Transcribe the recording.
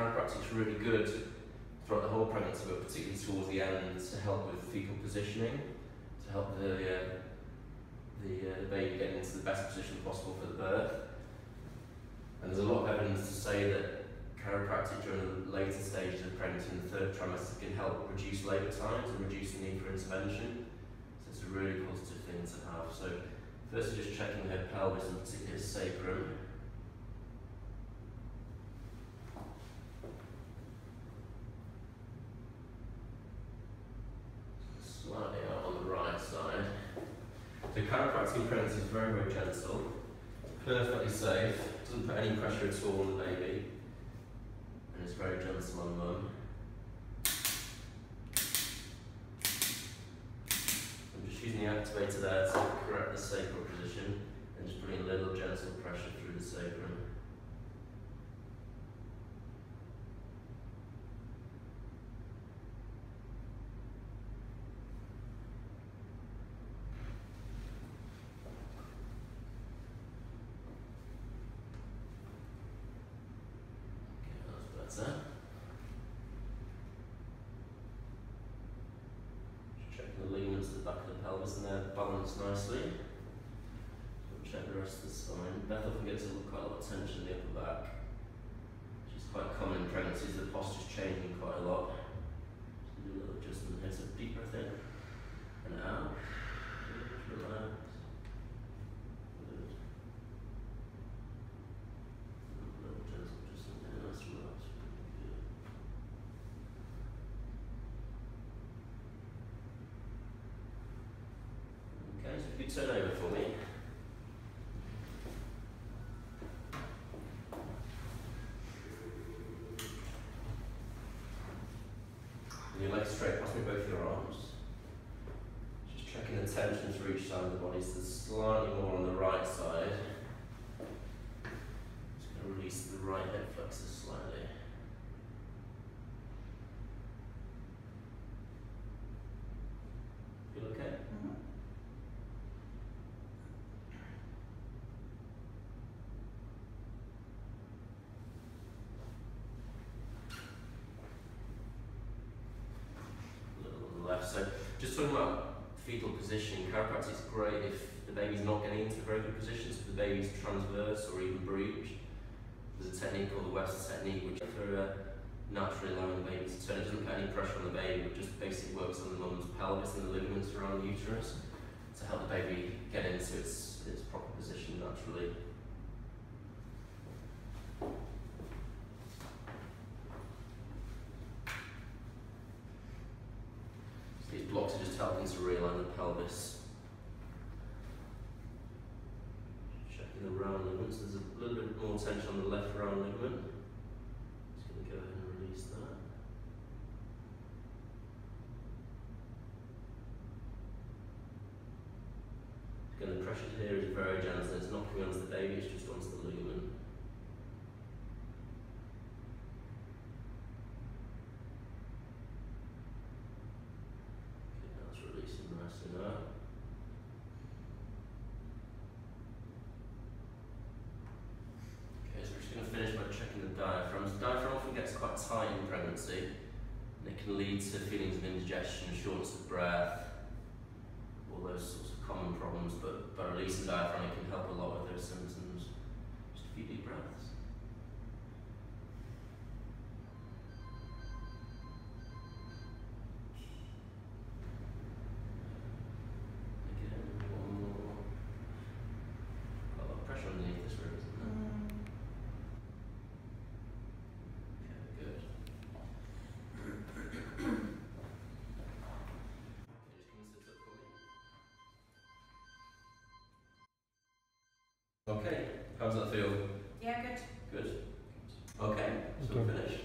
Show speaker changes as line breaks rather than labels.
chiropractic is really good throughout the whole pregnancy, but particularly towards the end, to help with fetal positioning, to help the baby get into the best position possible for the birth. And there's a lot of evidence to say that chiropractic during the later stages of pregnancy in the third trimester can help reduce labour times and reduce the need for intervention. So it's a really positive thing to have. So first, just checking her pelvis and particularly her sacrum. Slightly out on the right side. So chiropractic in pregnancy is very, very gentle, perfectly safe, doesn't put any pressure at all on the baby, and it's very gentle on mum. I'm just using the activator there to correct the sacral position and just putting a little gentle pressure through the sacrum. That's it. Just checking the ligaments at the back of the pelvis and they're balanced nicely. So we'll check the rest of the spine. Beth often gets quite a lot of tension in the upper back, which is quite common in pregnancies. The posture's changing quite a lot. So do a little adjustment here. So deep breath in and out. Relax. Okay, so if you turn over for me. And your legs straight, pass me both your arms. Just checking the tension through each side of the body, so there's slightly more on the right side. Just going to release the right hip flexors slightly. Feel okay? Mm-hmm. Left. So just talking about fetal positioning, chiropractic is great if the baby's not getting into a very good position, so if the baby's transverse or even breech. There's a technique called the Webster technique, which for naturally allowing the baby to turn. It doesn't put any pressure on the baby, but just basically works on the mum's pelvis and the ligaments around the uterus to help the baby get into its proper position naturally. These blocks are just helping to realign the pelvis. Checking the round ligaments. There's a little bit more tension on the left round ligament. Just going to go ahead and release that. Again, the pressure here is very gentle. It's not coming onto the baby, it's just onto the ligament. Releasing nicely now. Okay, so we're just going to finish by checking the diaphragm. The diaphragm often gets quite tight in pregnancy, and it can lead to feelings of indigestion, shortness of breath, all those sorts of common problems, but by releasing the diaphragm it can help a lot with those symptoms. Just a few deep breaths. Underneath this room, isn't there? Okay, good. Okay, just come and sit up for me. Okay, how does that feel?
Yeah, good.
Good. Okay, so we're finished.